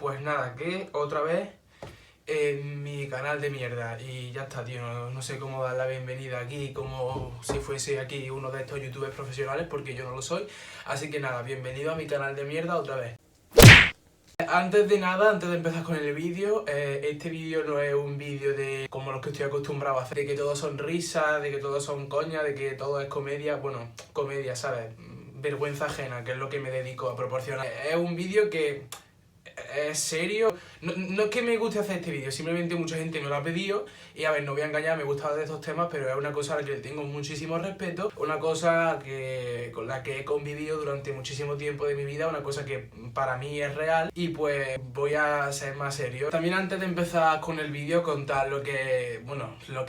Pues nada, que otra vez en mi canal de mierda. Y ya está, tío, no sé cómo dar la bienvenida aquí, como si fuese aquí uno de estos youtubers profesionales, porque yo no lo soy. Así que nada, bienvenido a mi canal de mierda otra vez. Antes de nada, antes de empezar con el vídeo, este vídeo no es un vídeo de como los que estoy acostumbrado a hacer, de que todo son risas, de que todo son coña, de que todo es comedia, bueno, comedia, ¿sabes? Vergüenza ajena, que es lo que me dedico a proporcionar. Es un vídeo que es serio. No es que me guste hacer este vídeo, simplemente mucha gente me lo ha pedido y a ver, no voy a engañar, me gusta de estos temas, pero es una cosa a la que le tengo muchísimo respeto, una cosa con la que he convivido durante muchísimo tiempo de mi vida, una cosa que para mí es real y pues voy a ser más serio. También antes de empezar con el vídeo, contar lo que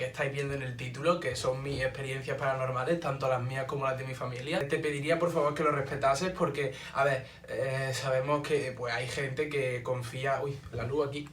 estáis viendo en el título, que son mis experiencias paranormales, tanto las mías como las de mi familia. Te pediría por favor que lo respetases porque, a ver, sabemos que pues hay gente que confía... Uy, la luz aquí.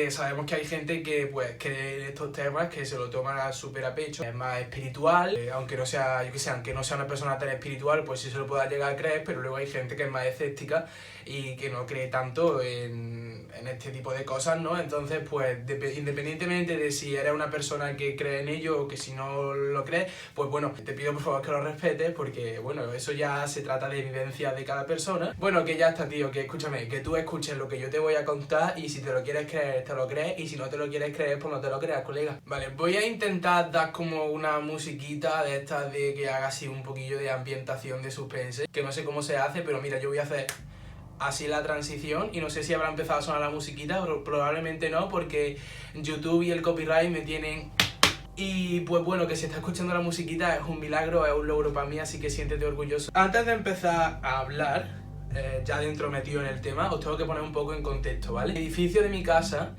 Sabemos que hay gente que pues cree en estos temas, que se lo toma súper a pecho, es más espiritual, aunque no sea, yo que sé, aunque no sea una persona tan espiritual, pues sí se lo pueda llegar a creer, pero luego hay gente que es más escéptica y que no cree tanto en este tipo de cosas, ¿no? Entonces, pues independientemente de si eres una persona que cree en ello o que si no lo crees, pues bueno, te pido por favor que lo respetes porque, bueno, eso ya se trata de vivencia de cada persona. Bueno, que ya está, tío, que escúchame, que tú escuches lo que yo te voy a contar y si te lo quieres creer, te lo crees y si no te lo quieres creer, pues no te lo creas, colega. Vale, voy a intentar dar como una musiquita de estas de que haga así un poquillo de ambientación de suspense, que no sé cómo se hace, pero mira, yo voy a hacer así la transición y no sé si habrá empezado a sonar la musiquita, pero probablemente no, porque YouTube y el copyright me tienen... Y pues bueno, que si estás escuchando la musiquita es un milagro, es un logro para mí, así que siéntete orgulloso. Antes de empezar a hablar, ya dentro metido en el tema, os tengo que poner un poco en contexto, ¿vale? El edificio de mi casa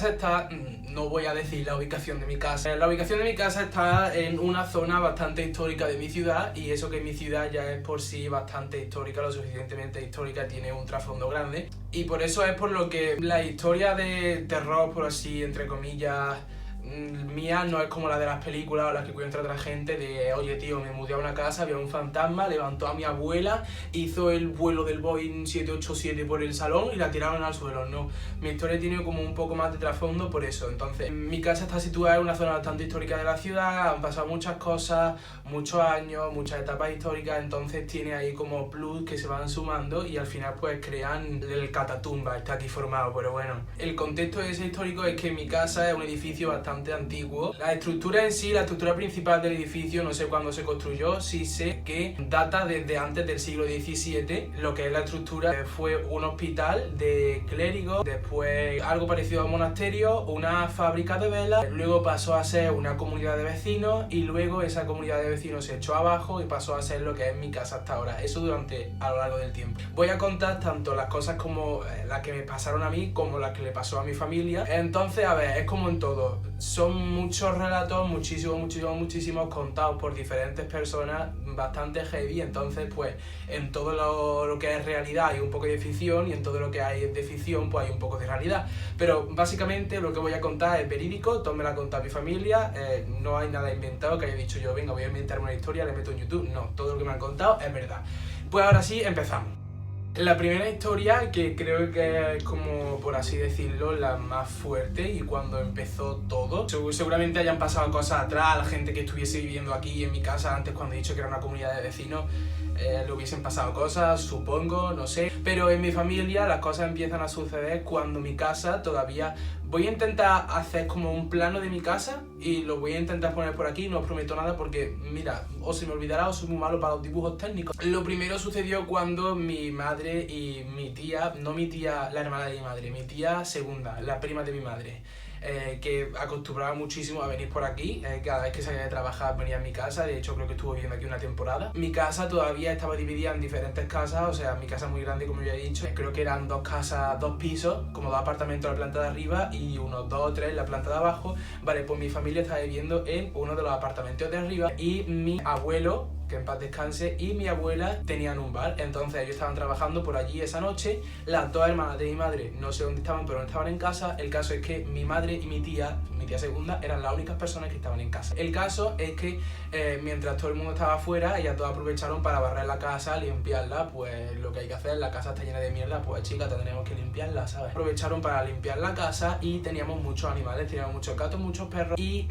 está... No voy a decir la ubicación de mi casa. La ubicación de mi casa está en una zona bastante histórica de mi ciudad y eso que mi ciudad ya es por sí bastante histórica, lo suficientemente histórica, tiene un trasfondo grande. Y por eso es por lo que la historia de terror, por así, entre comillas, mía no es como la de las películas o las que cuenta otra gente de oye tío, me mudé a una casa, había un fantasma, levantó a mi abuela, hizo el vuelo del Boeing 787 por el salón y la tiraron al suelo. No, mi historia tiene como un poco más de trasfondo por eso. Entonces, mi casa está situada en una zona bastante histórica de la ciudad, han pasado muchas cosas, muchos años, muchas etapas históricas, entonces tiene ahí como plus que se van sumando y al final pues crean el catatumba, está aquí formado, pero bueno. El contexto de ese histórico es que mi casa es un edificio bastante antiguo. La estructura en sí, la estructura principal del edificio, no sé cuándo se construyó, sí sé que data desde antes del siglo XVII. Lo que es la estructura fue un hospital de clérigos, después algo parecido a un monasterio, una fábrica de velas, luego pasó a ser una comunidad de vecinos y luego esa comunidad de vecinos se echó abajo y pasó a ser lo que es mi casa hasta ahora. Eso a lo largo del tiempo. Voy a contar tanto las cosas como las que me pasaron a mí como las que le pasó a mi familia. Entonces, a ver, es como en todo. Son muchos relatos, muchísimos contados por diferentes personas, bastante heavy, entonces pues en todo lo que es realidad hay un poco de ficción y en todo lo que hay de ficción pues hay un poco de realidad. Pero básicamente lo que voy a contar es verídico, todo me lo ha contado mi familia, no hay nada inventado que haya dicho yo, venga, voy a inventar una historia, le meto en YouTube, no, todo lo que me han contado es verdad. Pues ahora sí, empezamos. La primera historia, que creo que es como, por así decirlo, la más fuerte y cuando empezó todo. Seguramente hayan pasado cosas atrás, la gente que estuviese viviendo aquí en mi casa antes cuando he dicho que era una comunidad de vecinos, le hubiesen pasado cosas, supongo, no sé. Pero en mi familia las cosas empiezan a suceder cuando mi casa todavía... Voy a intentar hacer como un plano de mi casa y lo voy a intentar poner por aquí, no os prometo nada porque, mira, o se me olvidará o soy muy malo para los dibujos técnicos. Lo primero sucedió cuando mi madre y mi tía, no mi tía, la hermana de mi madre, mi tía segunda, la prima de mi madre, que acostumbraba muchísimo a venir por aquí, cada vez que salía de trabajar venía a mi casa, de hecho creo que estuvo viviendo aquí una temporada. Mi casa todavía estaba dividida en diferentes casas, o sea, mi casa es muy grande como ya he dicho, creo que eran dos casas, dos pisos, como dos apartamentos en la planta de arriba y unos dos o tres en la planta de abajo. Vale, pues mi familia estaba viviendo en uno de los apartamentos de arriba y mi abuelo que en paz descanse, y mi abuela tenían un bar. Entonces ellos estaban trabajando por allí esa noche. Las dos hermanas de mi madre, no sé dónde estaban, pero no estaban en casa. El caso es que mi madre y mi tía segunda, eran las únicas personas que estaban en casa. El caso es que mientras todo el mundo estaba afuera, ellas todas aprovecharon para barrer la casa, limpiarla. Pues lo que hay que hacer, la casa está llena de mierda, pues chicas, tenemos que limpiarla, ¿sabes? Aprovecharon para limpiar la casa y teníamos muchos animales, teníamos muchos gatos, muchos perros. Y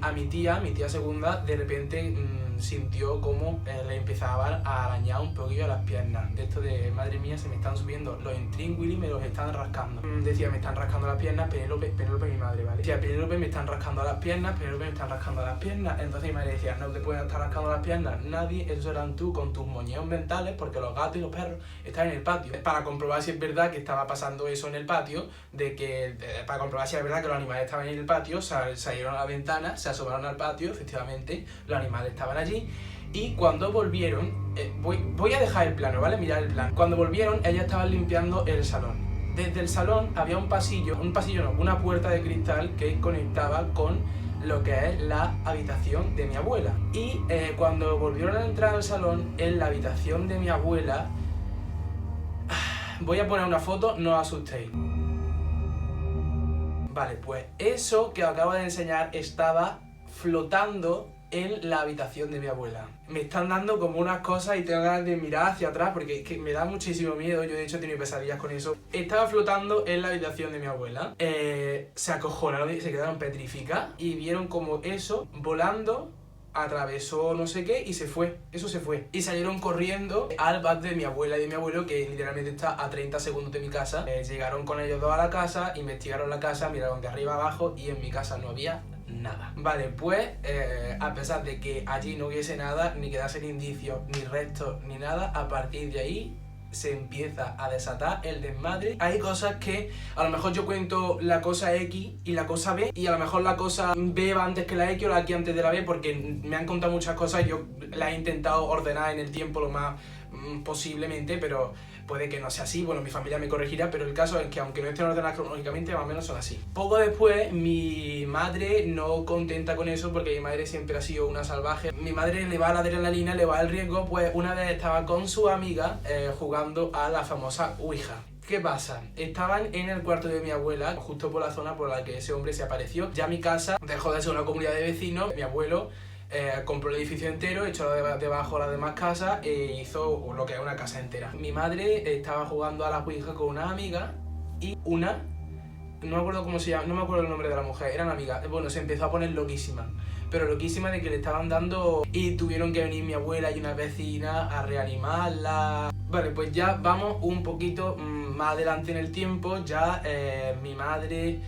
a mi tía segunda, de repente sintió como le empezaban a arañar un poquillo las piernas. De esto de, madre mía, se me están subiendo los intríngulis, me los están rascando. Decía, me están rascando las piernas, Penélope mi madre, ¿vale? Decía, Penélope, me están rascando las piernas, Penélope, me están rascando las piernas. Entonces mi madre decía, no te pueden estar rascando las piernas nadie, eso eran tú con tus moñeos mentales, porque los gatos y los perros están en el patio. Para comprobar si es verdad que estaba pasando eso en el patio, para comprobar si es verdad que los animales estaban en el patio, salieron a la ventana, se asomaron al patio, efectivamente, los animales estaban allí. Y cuando volvieron, voy a dejar el plano, ¿vale? Mirad el plano. Cuando volvieron, ellas estaban limpiando el salón. Desde el salón había una puerta de cristal que conectaba con lo que es la habitación de mi abuela. Y cuando volvieron a entrar al salón, en la habitación de mi abuela, voy a poner una foto, no os asustéis. Vale, pues eso que os acabo de enseñar estaba flotando en la habitación de mi abuela. Me están dando como unas cosas y tengo ganas de mirar hacia atrás porque es que me da muchísimo miedo. Yo de hecho he tenido pesadillas con eso. Estaba flotando en la habitación de mi abuela. Se acojonaron y se quedaron petrificadas y vieron como eso volando atravesó no sé qué y se fue. Eso se fue. Y salieron corriendo al bar de mi abuela y de mi abuelo, que literalmente está a 30 segundos de mi casa. Llegaron con ellos dos a la casa, investigaron la casa, miraron de arriba abajo y en mi casa no había nada. Vale, pues a pesar de que allí no hubiese nada, ni quedasen indicios, ni restos, ni nada, a partir de ahí se empieza a desatar el desmadre. Hay cosas que a lo mejor yo cuento la cosa X y la cosa B, y a lo mejor la cosa B va antes que la X o la X antes de la B, porque me han contado muchas cosas y yo las he intentado ordenar en el tiempo lo más posiblemente, pero puede que no sea así. Bueno, mi familia me corregirá, pero el caso es que aunque no estén ordenadas cronológicamente, más o menos son así. Poco después, mi madre, no contenta con eso, porque mi madre siempre ha sido una salvaje, mi madre le va a la adrenalina, le va al riesgo. Pues una vez estaba con su amiga jugando a la famosa Ouija. ¿Qué pasa? Estaban en el cuarto de mi abuela, justo por la zona por la que ese hombre se apareció. Ya mi casa dejó de ser una comunidad de vecinos. Mi abuelo compró el edificio entero, echó debajo las demás casas e hizo lo que es una casa entera. Mi madre estaba jugando a la Ouija con una amiga y no me acuerdo cómo se llama, no me acuerdo el nombre de la mujer, eran amigas. Bueno, se empezó a poner loquísima, pero loquísima de que le estaban dando, y tuvieron que venir mi abuela y una vecina a reanimarla. Vale, pues ya vamos un poquito más adelante en el tiempo. Ya mi madre,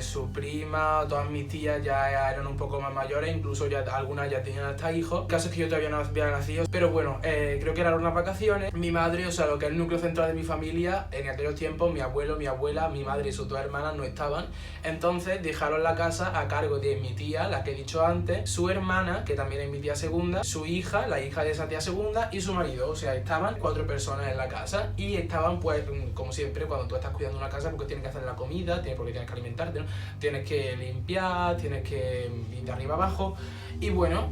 su prima, todas mis tías ya eran un poco más mayores, incluso ya algunas ya tenían hasta hijos. El caso es que yo todavía no había nacido, pero bueno, creo que eran unas vacaciones. Mi madre, o sea, lo que es el núcleo central de mi familia, en aquellos tiempos, mi abuelo, mi abuela, mi madre y sus dos hermanas no estaban. Entonces dejaron la casa a cargo de mi tía, la que he dicho antes, su hermana, que también es mi tía segunda, su hija, la hija de esa tía segunda, y su marido. O sea, estaban 4 personas en la casa y estaban, pues, como siempre, cuando tú estás cuidando una casa, porque tienes que hacer la comida, porque tienes que alimentarte, ¿no? Tienes que limpiar, tienes que ir de arriba abajo. Y bueno,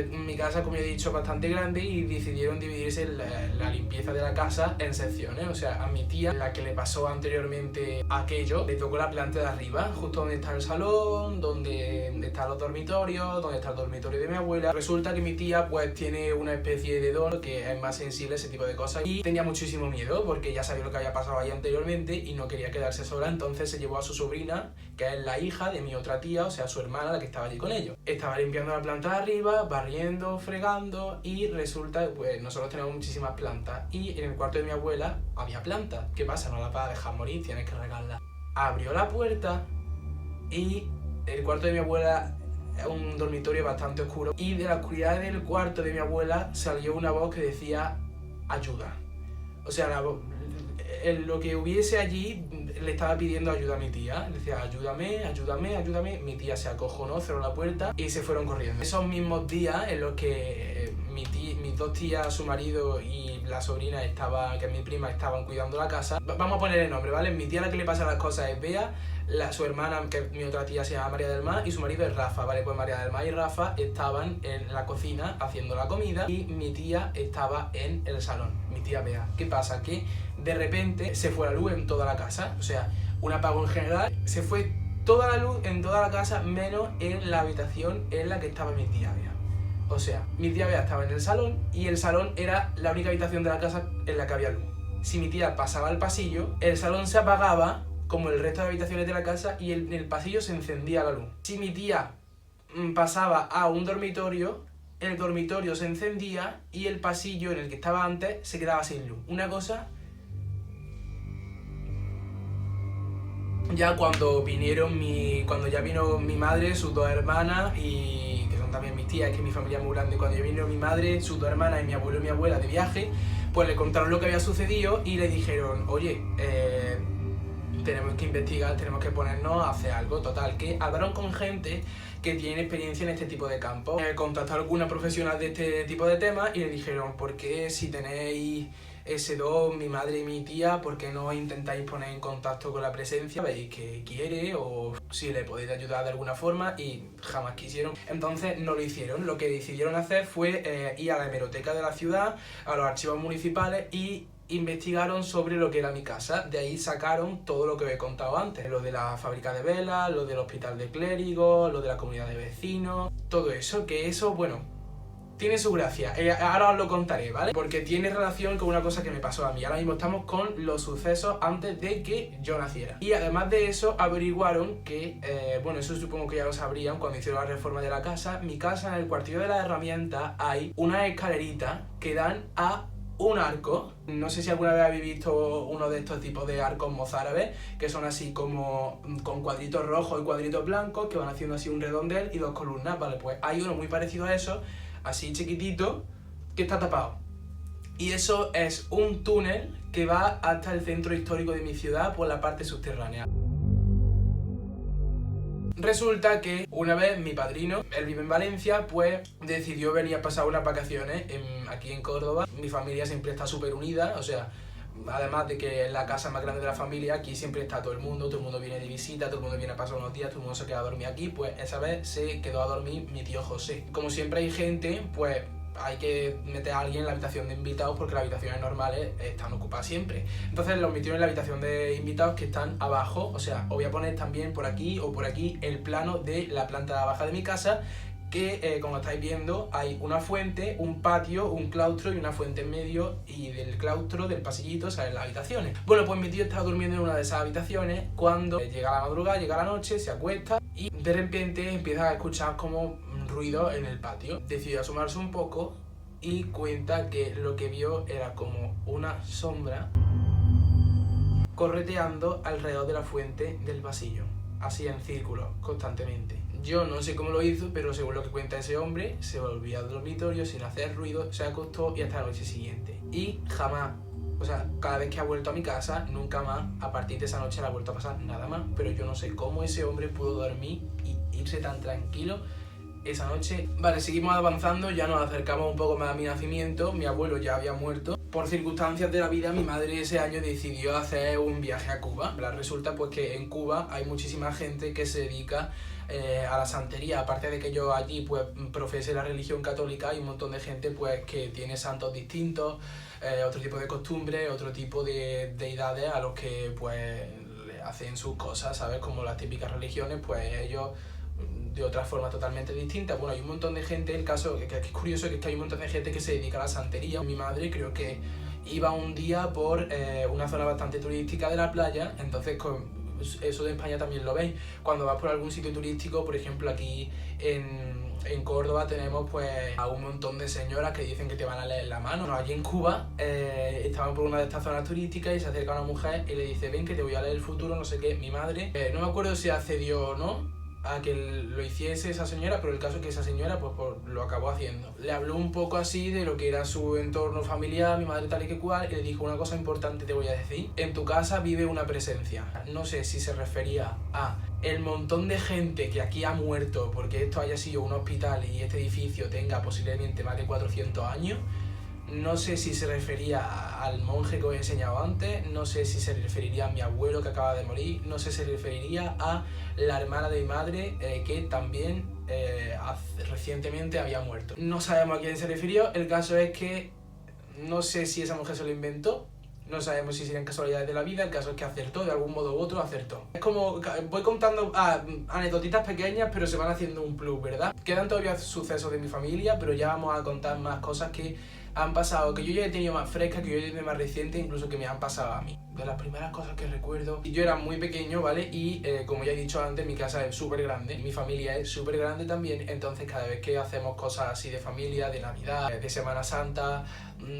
mi casa, como he dicho, es bastante grande y decidieron dividirse la limpieza de la casa en secciones. O sea, a mi tía, la que le pasó anteriormente aquello, le tocó la planta de arriba, justo donde está el salón, donde están los dormitorios, donde está el dormitorio de mi abuela. Resulta que mi tía pues tiene una especie de don que es más sensible a ese tipo de cosas y tenía muchísimo miedo porque ya sabía lo que había pasado ahí anteriormente y no quería quedarse sola. Entonces se llevó a su sobrina, que es la hija de mi otra tía, o sea, su hermana, la que estaba allí con ellos. Estaba limpiando la planta de arriba, barriendo, fregando, y resulta, pues nosotros tenemos muchísimas plantas y en el cuarto de mi abuela había plantas. ¿Qué pasa? No la vas a dejar morir, tienes que regarla. Abrió la puerta y el cuarto de mi abuela es un dormitorio bastante oscuro y de la oscuridad del cuarto de mi abuela salió una voz que decía ayuda. O sea, lo que hubiese allí le estaba pidiendo ayuda a mi tía. Le decía ayúdame, ayúdame, ayúdame. Mi tía se acojonó, cerró la puerta y se fueron corriendo. Esos mismos días en los que mis dos tías, su marido y la sobrina que es mi prima, estaban cuidando la casa. Vamos a poner el nombre, ¿vale? Mi tía, la que le pasa las cosas es Bea, su hermana, que mi otra tía, se llama María del Mar, y su marido es Rafa, ¿vale? Pues María del Mar y Rafa estaban en la cocina haciendo la comida y mi tía estaba en el salón, mi tía Bea. ¿Qué pasa? Que de repente se fue la luz en toda la casa, o sea, un apagón general, se fue toda la luz en toda la casa menos en la habitación en la que estaba mi tía Bea. O sea, mi tía Bea estaba en el salón y el salón era la única habitación de la casa en la que había luz. Si mi tía pasaba al pasillo, el salón se apagaba como el resto de habitaciones de la casa y en el pasillo se encendía la luz. Si mi tía pasaba a un dormitorio, el dormitorio se encendía y el pasillo en el que estaba antes se quedaba sin luz. Una cosa... Ya cuando ya vino mi madre, sus dos hermanas y que son también mis tías, es que mi familia es muy grande, cuando ya vino mi madre, sus dos hermanas y mi abuelo y mi abuela de viaje, pues le contaron lo que había sucedido y le dijeron, oye, tenemos que investigar, tenemos que ponernos a hacer algo. Total, que hablaron con gente que tiene experiencia en este tipo de campos. Contactaron a alguna profesional de este tipo de temas y le dijeron, ¿por qué si tenéis ese don, mi madre y mi tía, por qué no intentáis poner en contacto con la presencia? ¿Veis que quiere o si le podéis ayudar de alguna forma? Y jamás quisieron. Entonces no lo hicieron. Lo que decidieron hacer fue ir a la hemeroteca de la ciudad, a los archivos municipales y investigaron sobre lo que era mi casa. De ahí sacaron todo lo que os he contado antes, lo de la fábrica de velas, lo del hospital de clérigos, lo de la comunidad de vecinos, todo eso, que eso, bueno, tiene su gracia. Ahora os lo contaré, ¿vale? Porque tiene relación con una cosa que me pasó a mí. Ahora mismo estamos con los sucesos antes de que yo naciera. Y además de eso, averiguaron que, bueno, eso supongo que ya lo sabrían cuando hicieron la reforma de la casa. Mi casa, en el cuartillo de las herramientas, hay unas escaleritas que dan a un arco. No sé si alguna vez habéis visto uno de estos tipos de arcos mozárabes, que son así como con cuadritos rojos y cuadritos blancos, que van haciendo así un redondel y dos columnas, ¿vale? Pues hay uno muy parecido a eso, así chiquitito, que está tapado. Y eso es un túnel que va hasta el centro histórico de mi ciudad por la parte subterránea. Resulta que una vez mi padrino, él vive en Valencia, pues decidió venir a pasar unas vacaciones aquí en Córdoba. Mi familia siempre está súper unida, o sea, además de que es la casa más grande de la familia, aquí siempre está todo el mundo viene de visita, todo el mundo viene a pasar unos días, todo el mundo se queda a dormir aquí. Pues esa vez se quedó a dormir mi tío José. Como siempre hay gente, pues hay que meter a alguien en la habitación de invitados porque las habitaciones normales están ocupadas siempre. Entonces los metieron en la habitación de invitados que están abajo. O sea, os voy a poner también por aquí o por aquí el plano de la planta baja de mi casa, que como estáis viendo hay una fuente, un patio, un claustro y una fuente en medio, y del claustro, del pasillito, salen las habitaciones. Bueno, pues mi tío estaba durmiendo en una de esas habitaciones cuando llega la madrugada, llega la noche, se acuesta y de repente empieza a escuchar como ruido en el patio. Decidió asomarse un poco y cuenta que lo que vio era como una sombra correteando alrededor de la fuente del pasillo, así en círculo, constantemente. Yo no sé cómo lo hizo, pero según lo que cuenta ese hombre, se volvió al dormitorio sin hacer ruido, se acostó y hasta la noche siguiente. Y jamás, o sea, cada vez que ha vuelto a mi casa, nunca más, a partir de esa noche le ha vuelto a pasar nada más. Pero yo no sé cómo ese hombre pudo dormir y irse tan tranquilo esa noche. Vale, seguimos avanzando, ya nos acercamos un poco más a mi nacimiento. Mi abuelo ya había muerto. Por circunstancias de la vida, mi madre ese año decidió hacer un viaje a Cuba. Resulta pues que en Cuba hay muchísima gente que se dedica a la santería. Aparte de que yo allí pues profese la religión católica, hay un montón de gente pues que tiene santos distintos, otro tipo de costumbres, otro tipo de deidades a los que pues le hacen sus cosas, ¿sabes? Como las típicas religiones, pues ellos de otra forma totalmente distinta. Bueno, hay un montón de gente, el caso que es curioso, que es que hay un montón de gente que se dedica a la santería. Mi madre creo que iba un día por una zona bastante turística de la playa, entonces eso de España también lo veis. Cuando vas por algún sitio turístico, por ejemplo aquí en Córdoba tenemos pues a un montón de señoras que dicen que te van a leer la mano. Allí en Cuba estaban por una de estas zonas turísticas y se acerca una mujer y le dice: ven que te voy a leer el futuro, no sé qué. Mi madre, no me acuerdo si accedió o no a que lo hiciese esa señora, pero el caso es que esa señora pues lo acabó haciendo. Le habló un poco así de lo que era su entorno familiar, mi madre tal y que cual, y le dijo: una cosa importante te voy a decir, en tu casa vive una presencia. No sé si se refería a el montón de gente que aquí ha muerto porque esto haya sido un hospital y este edificio tenga posiblemente más de 400 años. No sé si se refería al monje que os he enseñado antes, no sé si se referiría a mi abuelo que acaba de morir, no sé si se referiría a la hermana de mi madre que también recientemente había muerto. No sabemos a quién se refirió, el caso es que no sé si esa mujer se lo inventó, no sabemos si serían casualidades de la vida, el caso es que acertó, de algún modo u otro acertó. Es como, voy contando anécdotitas pequeñas, pero se van haciendo un plus, ¿verdad? Quedan todavía sucesos de mi familia, pero ya vamos a contar más cosas que han pasado, que yo ya he tenido más frescas, que yo ya he tenido más reciente, incluso que me han pasado a mí. De las primeras cosas que recuerdo, yo era muy pequeño, ¿vale? Y como ya he dicho antes, mi casa es súper grande, mi familia es súper grande también, entonces cada vez que hacemos cosas así de familia, de Navidad, de Semana Santa,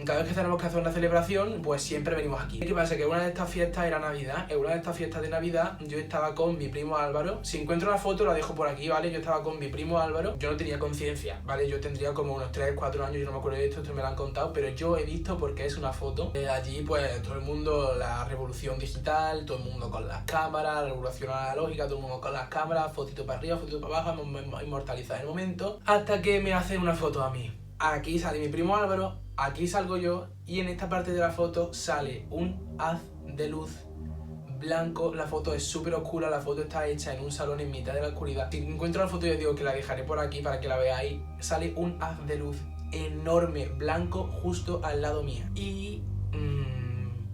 cada vez que tenemos que hacer una celebración, pues siempre venimos aquí. ¿Qué pasa? Que una de estas fiestas era Navidad, en una de estas fiestas de Navidad yo estaba con mi primo Álvaro. Si encuentro la foto la dejo por aquí, ¿vale? Yo estaba con mi primo Álvaro, yo no tenía conciencia, ¿vale? Yo tendría como unos 3, 4 años, yo no me acuerdo de esto me lo han contado, pero yo he visto porque es una foto. Allí pues todo el mundo, la revolución digital, todo el mundo con las cámaras, la revolución analógica, todo el mundo con las cámaras, fotito para arriba, fotito para abajo, inmortalizar el momento, hasta que me hacen una foto a mí. Aquí sale mi primo Álvaro, aquí salgo yo y en esta parte de la foto sale un haz de luz blanco. La foto es súper oscura, la foto está hecha en un salón en mitad de la oscuridad. Si encuentro la foto yo digo que la dejaré por aquí para que la veáis. Sale un haz de luz enorme, blanco, justo al lado mío. Y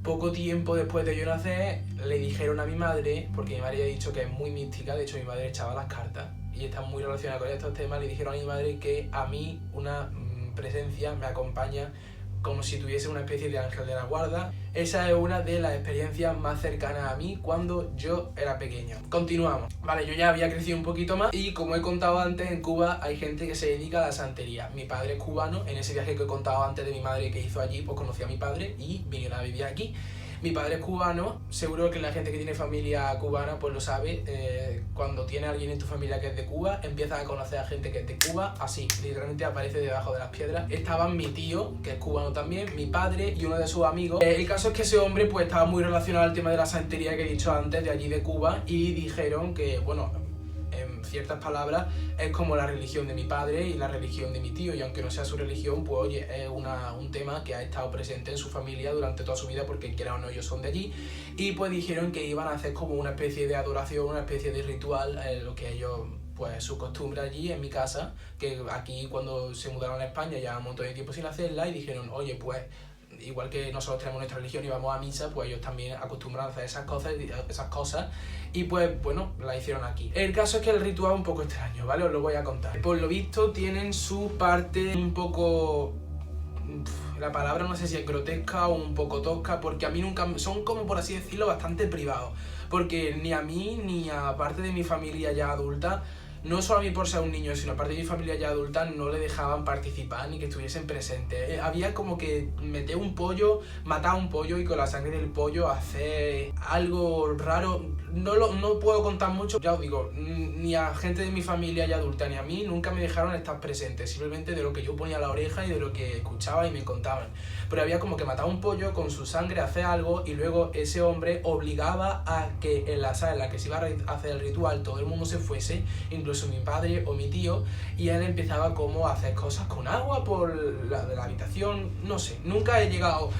poco tiempo después de yo nacer le dijeron a mi madre, porque mi madre ya ha dicho que es muy mística, de hecho mi madre echaba las cartas y está muy relacionada con estos temas, le dijeron a mi madre que a mí una presencia me acompaña como si tuviese una especie de ángel de la guarda. Esa es una de las experiencias más cercanas a mí cuando yo era pequeño. Continuamos. Vale, yo ya había crecido un poquito más y como he contado antes, en Cuba hay gente que se dedica a la santería. Mi padre es cubano, en ese viaje que he contado antes de mi madre que hizo allí, pues conocí a mi padre y vinieron a vivir aquí. Mi padre es cubano, seguro que la gente que tiene familia cubana pues lo sabe, cuando tiene alguien en tu familia que es de Cuba, empiezas a conocer a gente que es de Cuba, así, literalmente aparece debajo de las piedras. Estaban mi tío, que es cubano también, mi padre y uno de sus amigos. El caso es que ese hombre pues estaba muy relacionado al tema de la santería que he dicho antes, de allí de Cuba, y dijeron que, bueno, en ciertas palabras, es como la religión de mi padre y la religión de mi tío, y aunque no sea su religión, pues oye, es un tema que ha estado presente en su familia durante toda su vida, porque quiera o no ellos son de allí, y pues dijeron que iban a hacer como una especie de adoración, una especie de ritual, lo que ellos, pues su costumbre allí en mi casa, que aquí cuando se mudaron a España ya un montón de tiempo sin hacerla, y dijeron, oye, pues igual que nosotros tenemos nuestra religión y vamos a misa, pues ellos también acostumbran a hacer esas cosas y pues bueno, la hicieron aquí. El caso es que el ritual es un poco extraño, ¿vale? Os lo voy a contar. Por lo visto tienen su parte un poco... la palabra no sé si es grotesca o un poco tosca, porque a mí nunca... son como por así decirlo bastante privados, porque ni a mí ni a parte de mi familia ya adulta, no solo a mí por ser un niño, sino aparte de mi familia ya adulta, no le dejaban participar ni que estuviesen presentes. Había como que meter un pollo, matar un pollo y con la sangre del pollo hacer algo raro. No puedo contar mucho, ya os digo, ni a gente de mi familia ya adulta ni a mí nunca me dejaron estar presentes, simplemente de lo que yo ponía a la oreja y de lo que escuchaba y me contaban. Pero había como que matar un pollo con su sangre, hacer algo, y luego ese hombre obligaba a que en la sala en la que se iba a hacer el ritual todo el mundo se fuese, incluso mi padre o mi tío, y él empezaba como a hacer cosas con agua por la habitación, no sé, nunca he llegado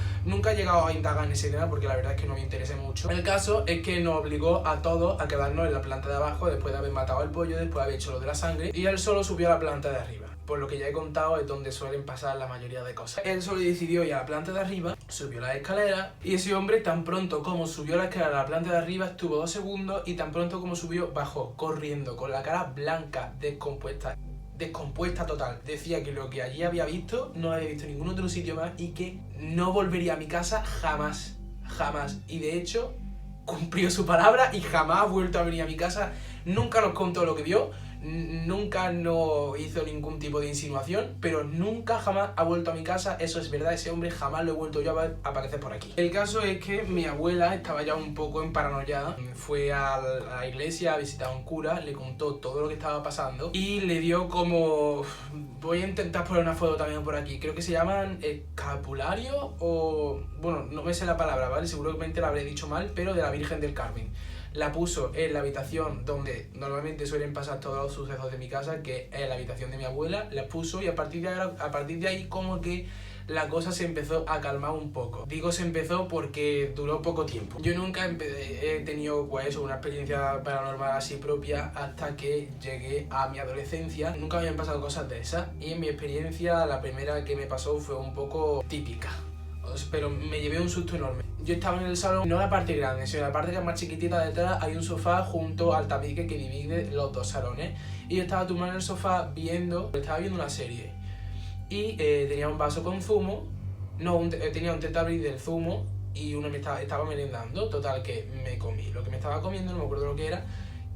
a indagar en ese tema porque la verdad es que no me interesa mucho. El caso es que nos obligó a todos a quedarnos en la planta de abajo después de haber matado al pollo, después de haber hecho lo de la sangre, y él solo subió a la planta de arriba. Por lo que ya he contado, es donde suelen pasar la mayoría de cosas. Él solo decidió ir a la planta de arriba, subió las escaleras, y ese hombre tan pronto como subió la escalera a la planta de arriba estuvo 2 segundos, y tan pronto como subió bajó corriendo con la cara blanca, descompuesta total. Decía que lo que allí había visto no lo había visto en ningún otro sitio más y que no volvería a mi casa jamás, y de hecho cumplió su palabra y jamás ha vuelto a venir a mi casa. Nunca nos contó lo que vio, nunca no hizo ningún tipo de insinuación, pero nunca jamás ha vuelto a mi casa, eso es verdad, ese hombre jamás lo he vuelto yo a ver aparecer por aquí. El caso es que mi abuela estaba ya un poco emparanoiada, fue a la iglesia a visitar a un cura, le contó todo lo que estaba pasando y le dio como... Voy a intentar poner una foto también por aquí, creo que se llaman escapulario o... Bueno, no me sé la palabra, ¿vale? Seguramente la habré dicho mal, pero de la Virgen del Carmen. La puso en la habitación donde normalmente suelen pasar todos los sucesos de mi casa, que es la habitación de mi abuela, la puso y a partir de ahí como que la cosa se empezó a calmar un poco. Digo se empezó porque duró poco tiempo. Yo nunca he tenido pues eso, una experiencia paranormal así propia hasta que llegué a mi adolescencia. Nunca me habían pasado cosas de esas y en mi experiencia la primera que me pasó fue un poco típica. Pero me llevé un susto enorme. Yo estaba en el salón, no la parte grande, sino la parte que es más chiquitita detrás, hay un sofá junto al tabique que divide los dos salones. Y yo estaba tumbado en el sofá estaba viendo una serie. Y tenía un vaso con zumo, tenía un tetrabric del zumo y uno estaba merendando. Total, que me comí lo que me estaba comiendo, no me acuerdo lo que era,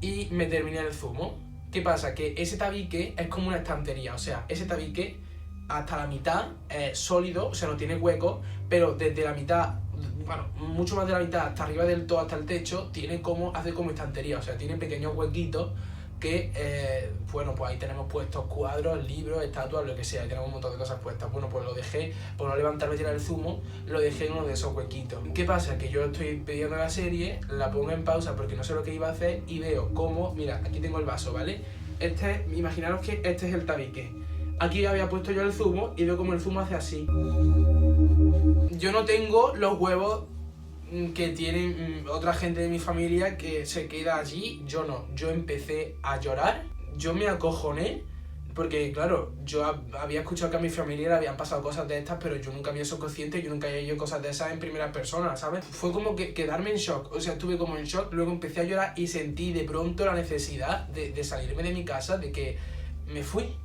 y me terminé el zumo. ¿Qué pasa? Que ese tabique es como una estantería, o sea, ese tabique hasta la mitad es sólido, o sea, no tiene hueco, pero desde la mitad, bueno, mucho más de la mitad hasta arriba del todo, hasta el techo, hace como estantería, o sea, tiene pequeños huequitos que, bueno, pues ahí tenemos puestos cuadros, libros, estatuas, lo que sea, y tenemos un montón de cosas puestas. Bueno, pues lo dejé, por no levantarme y tirar el zumo, lo dejé en uno de esos huequitos. ¿Qué pasa? Que yo estoy pidiendo la serie, la pongo en pausa porque no sé lo que iba a hacer y veo cómo, mira, aquí tengo el vaso, ¿vale? Imaginaros que este es el tabique. Aquí había puesto yo el zumo y veo como el zumo hace así. Yo no tengo los huevos que tienen otra gente de mi familia que se queda allí, yo no. Yo empecé a llorar, yo me acojoné, porque claro, yo había escuchado que a mi familia le habían pasado cosas de estas, pero yo nunca había sido consciente, yo nunca había oído cosas de esas en primera persona, ¿sabes? Fue como que quedarme en shock, o sea, estuve como en shock, luego empecé a llorar y sentí de pronto la necesidad de salirme de mi casa, de que me fui,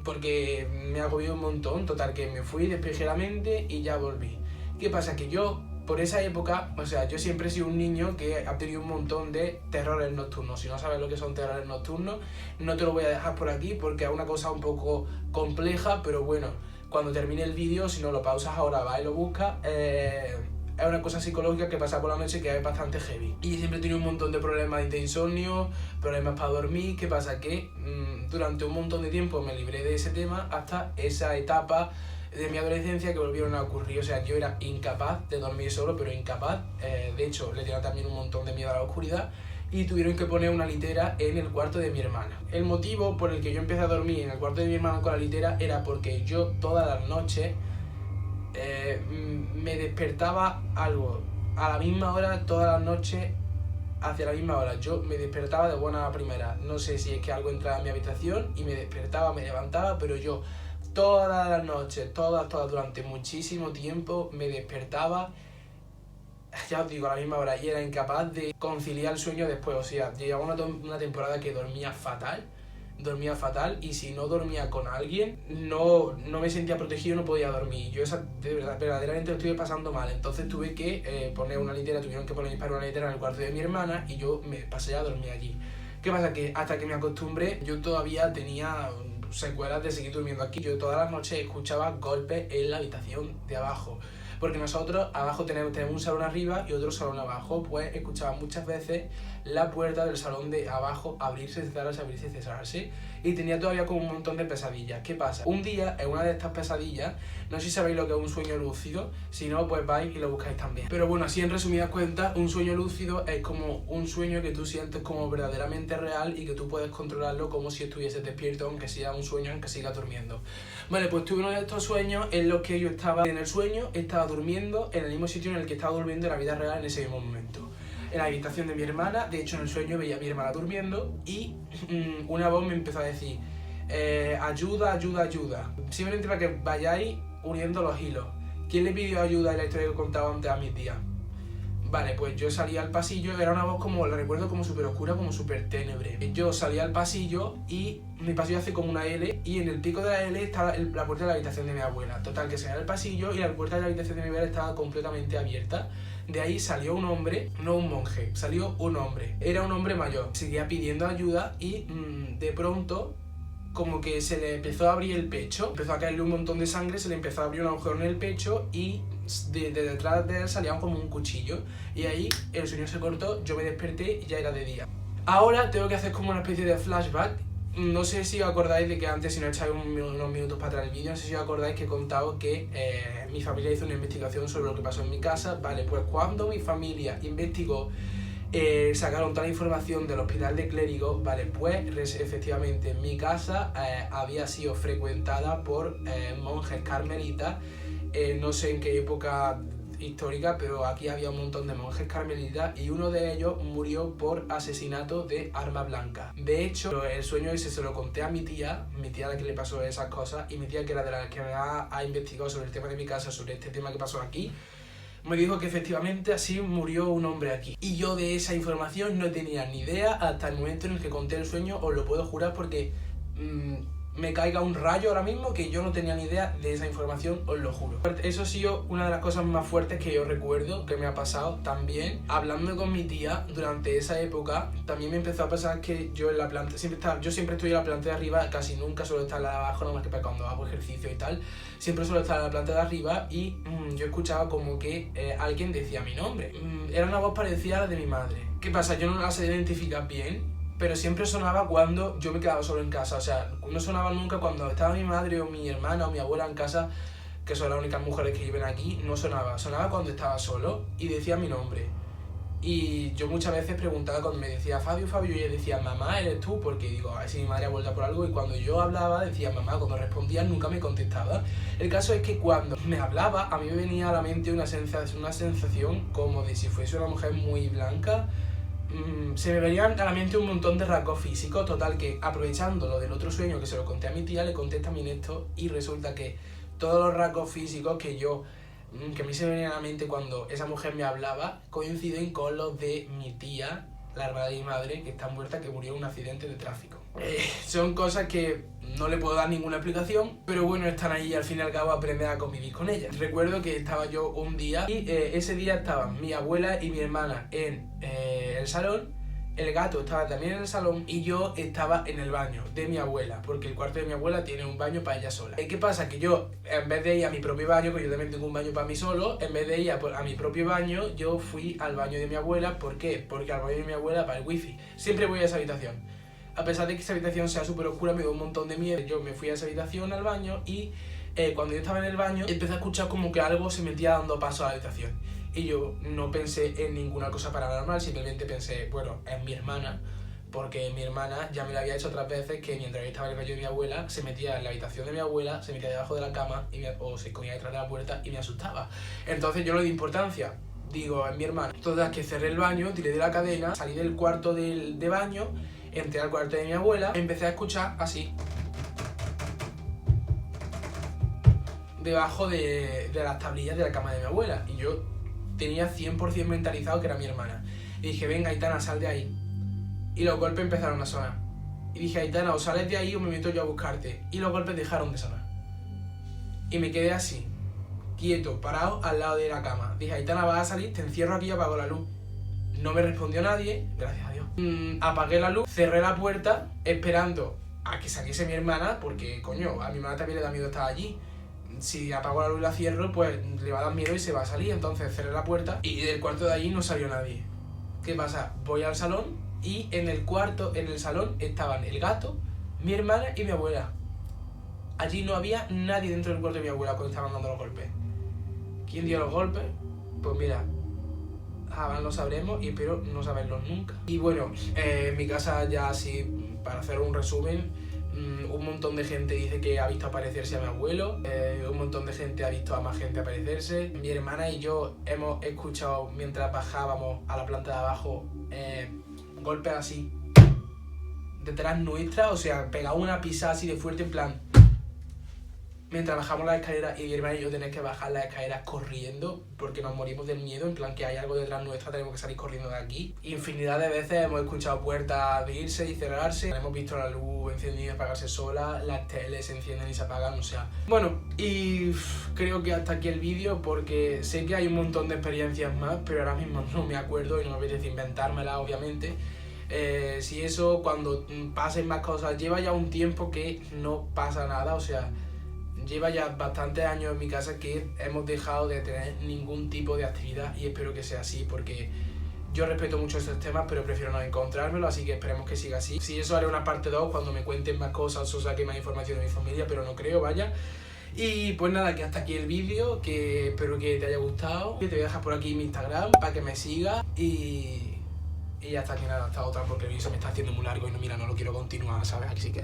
porque me agobió un montón. Total, que me fui, despejé la mente y ya volví. ¿Qué pasa? Que yo, por esa época, o sea, yo siempre he sido un niño que ha tenido un montón de terrores nocturnos. Si no sabes lo que son terrores nocturnos, no te lo voy a dejar por aquí porque es una cosa un poco compleja, pero bueno, cuando termine el vídeo, si no lo pausas ahora, vas y lo buscas, es una cosa psicológica que pasa por la noche que es bastante heavy. Y siempre he tenido un montón de problemas de insomnio, problemas para dormir. ¿Qué pasa? Que durante un montón de tiempo me libré de ese tema hasta esa etapa de mi adolescencia que volvieron a ocurrir. O sea, yo era incapaz de dormir solo, pero incapaz. De hecho, le tenía también un montón de miedo a la oscuridad y tuvieron que poner una litera en el cuarto de mi hermana. El motivo por el que yo empecé a dormir en el cuarto de mi hermana con la litera era porque yo todas las noches me despertaba algo a la misma hora, todas las noches, hacia la misma hora. Yo me despertaba de buena primera. No sé si es que algo entraba en mi habitación y me despertaba, me levantaba, pero yo todas las noches, todas, durante muchísimo tiempo me despertaba, ya os digo, a la misma hora, y era incapaz de conciliar el sueño después. O sea, llegaba una temporada que dormía fatal, y si no dormía con alguien no me sentía protegido, no podía dormir. Yo de verdad, verdaderamente lo estuve pasando mal. Entonces tuve que poner una litera, tuvieron que poner una litera en el cuarto de mi hermana y yo me pasé a dormir allí. ¿Qué pasa? Que hasta que me acostumbré yo todavía tenía secuelas de seguir durmiendo aquí. Yo todas las noches escuchaba golpes en la habitación de abajo, porque nosotros abajo tenemos un salón arriba y otro salón abajo. Pues escuchaba muchas veces la puerta del salón de abajo abrirse, cerrarse, y tenía todavía como un montón de pesadillas. ¿Qué pasa? Un día, en una de estas pesadillas, no sé si sabéis lo que es un sueño lúcido, si no, pues vais y lo buscáis también. Pero bueno, así en resumidas cuentas, un sueño lúcido es como un sueño que tú sientes como verdaderamente real y que tú puedes controlarlo como si estuvieses despierto, aunque sea un sueño, aunque sigas durmiendo. Vale, pues tuve uno de estos sueños en los que yo estaba en el sueño, estaba durmiendo en el mismo sitio en el que estaba durmiendo en la vida real en ese mismo momento. En la habitación de mi hermana, de hecho en el sueño veía a mi hermana durmiendo y una voz me empezó a decir ayuda, ayuda, ayuda. Simplemente para que vayáis uniendo los hilos. ¿Quién le pidió ayuda en la historia que contaba antes a mis días? Vale, pues yo salía al pasillo, era una voz como, la recuerdo como súper oscura, como súper ténebre. Yo salía al pasillo y mi pasillo hace como una L y en el pico de la L estaba la puerta de la habitación de mi abuela. Total, que salía al pasillo y la puerta de la habitación de mi abuela estaba completamente abierta. De ahí salió un hombre, no un monje, salió un hombre. Era un hombre mayor, seguía pidiendo ayuda y de pronto como que se le empezó a abrir el pecho, empezó a caerle un montón de sangre, se le empezó a abrir un agujero en el pecho y de detrás de él salía como un cuchillo. Y ahí el sueño se cortó, yo me desperté y ya era de día. Ahora tengo que hacer como una especie de flashback. No sé si os acordáis de que antes, si no echáis unos minutos para atrás el vídeo, no sé si os acordáis que he contado que mi familia hizo una investigación sobre lo que pasó en mi casa. Vale, pues cuando mi familia investigó, sacaron toda la información del hospital de clérigos, vale, pues efectivamente mi casa había sido frecuentada por monjes carmelitas, no sé en qué época histórica, pero aquí había un montón de monjes carmelitas y uno de ellos murió por asesinato de arma blanca. De hecho, el sueño ese se lo conté a mi tía a la que le pasó esas cosas, y mi tía, que era de la que me ha investigado sobre el tema de mi casa, sobre este tema que pasó aquí, me dijo que efectivamente así murió un hombre aquí. Y yo de esa información no tenía ni idea hasta el momento en el que conté el sueño, os lo puedo jurar, porque me caiga un rayo ahora mismo que yo no tenía ni idea de esa información, os lo juro. Eso ha sido una de las cosas más fuertes que yo recuerdo que me ha pasado. También, hablando con mi tía durante esa época, también me empezó a pasar que yo en la planta, yo siempre estoy en la planta de arriba, casi nunca suelo estar en la de abajo, nada más que para cuando hago ejercicio y tal. Siempre suelo estar en la planta de arriba y yo escuchaba como que alguien decía mi nombre. Era una voz parecida a la de mi madre. ¿Qué pasa? Yo no la sé identificar bien, pero siempre sonaba cuando yo me quedaba solo en casa. O sea, no sonaba nunca cuando estaba mi madre o mi hermana o mi abuela en casa, que son las únicas mujeres que viven aquí, no sonaba. Sonaba cuando estaba solo y decía mi nombre. Y yo muchas veces preguntaba cuando me decía Fabio, Fabio, y ella decía, mamá, ¿eres tú? Porque digo, a ver si mi madre ha vuelto por algo. Y cuando yo hablaba decía mamá, cuando respondía nunca me contestaba. El caso es que cuando me hablaba a mí me venía a la mente una sensación como de si fuese una mujer muy blanca. Se me venían a la mente un montón de rasgos físicos. Total, que aprovechando lo del otro sueño que se lo conté a mi tía, le conté también esto, y resulta que todos los rasgos físicos que a mí se me venían a la mente cuando esa mujer me hablaba coinciden con los de mi tía, la hermana de mi madre, que está muerta, que murió en un accidente de tráfico. Son cosas que no le puedo dar ninguna explicación, pero bueno, están ahí y al fin y al cabo aprender a convivir con ellas. Recuerdo que estaba yo un día y ese día estaban mi abuela y mi hermana en el salón, el gato estaba también en el salón y yo estaba en el baño de mi abuela, porque el cuarto de mi abuela tiene un baño para ella sola. ¿Qué pasa? Que yo, en vez de ir a mi propio baño, que yo también tengo un baño para mí solo, en vez de ir a mi propio baño, yo fui al baño de mi abuela. ¿Por qué? Porque al baño de mi abuela para el wifi. Siempre voy a esa habitación. A pesar de que esa habitación sea súper oscura, me da un montón de miedo. Yo me fui a esa habitación, al baño, y cuando yo estaba en el baño, empecé a escuchar como que algo se metía dando paso a la habitación. Y yo no pensé en ninguna cosa paranormal, simplemente pensé, bueno, es mi hermana, porque mi hermana ya me lo había hecho otras veces, que mientras yo estaba en el baño de mi abuela, se metía en la habitación de mi abuela, se metía debajo de la cama o se escondía detrás de la puerta y me asustaba. Entonces yo no le di importancia. Digo, es mi hermana. Todas que cerré el baño, tiré de la cadena, salí del cuarto de baño, entré al cuarto de mi abuela, empecé a escuchar así, debajo de las tablillas de la cama de mi abuela. Y yo tenía 100% mentalizado que era mi hermana. Y dije, venga, Aitana, sal de ahí. Y los golpes empezaron a sonar. Y dije, Aitana, o sales de ahí o me meto yo a buscarte. Y los golpes dejaron de sonar. Y me quedé así, quieto, parado al lado de la cama. Dije, Aitana, vas a salir, te encierro aquí y apago la luz. No me respondió nadie, gracias a Dios. Apagué la luz, cerré la puerta, esperando a que saliese mi hermana, porque, coño, a mi hermana también le da miedo estar allí. Si apago la luz y la cierro, pues le va a dar miedo y se va a salir. Entonces cerré la puerta y del cuarto de allí no salió nadie. ¿Qué pasa? Voy al salón y en el salón estaban el gato, mi hermana y mi abuela. Allí no había nadie dentro del cuarto de mi abuela cuando estaban dando los golpes. ¿Quién dio los golpes? Pues mira, jamás lo sabremos y espero no saberlo nunca. Y bueno, en mi casa, ya así, para hacer un resumen, un montón de gente dice que ha visto aparecerse a mi abuelo, un montón de gente ha visto a más gente aparecerse. Mi hermana y yo hemos escuchado mientras bajábamos a la planta de abajo golpes así detrás nuestra, o sea, pegado una pisada así de fuerte, en plan, mientras bajamos las escaleras y mi hermana y yo tener que bajar las escaleras corriendo porque nos morimos del miedo, en plan que hay algo detrás nuestra, tenemos que salir corriendo de aquí. Infinidad de veces hemos escuchado puertas abrirse y cerrarse, hemos visto la luz encendida y apagarse sola, las teles se encienden y se apagan, o sea... Bueno, y creo que hasta aquí el vídeo porque sé que hay un montón de experiencias más, pero ahora mismo no me acuerdo y no me apetece inventármelas, obviamente. Si eso, cuando pasen más cosas, lleva ya un tiempo que no pasa nada, o sea, lleva ya bastantes años en mi casa que hemos dejado de tener ningún tipo de actividad y espero que sea así porque yo respeto mucho estos temas, pero prefiero no encontrármelo, así que esperemos que siga así. Si eso, haré una parte 2 cuando me cuenten más cosas o saque más información de mi familia, pero no creo, vaya. Y pues nada, que hasta aquí el vídeo, que espero que te haya gustado. Te voy a dejar por aquí mi Instagram para que me sigas y ya está, que nada, hasta otra porque el vídeo se me está haciendo muy largo y no, mira, no lo quiero continuar, ¿sabes? Así que...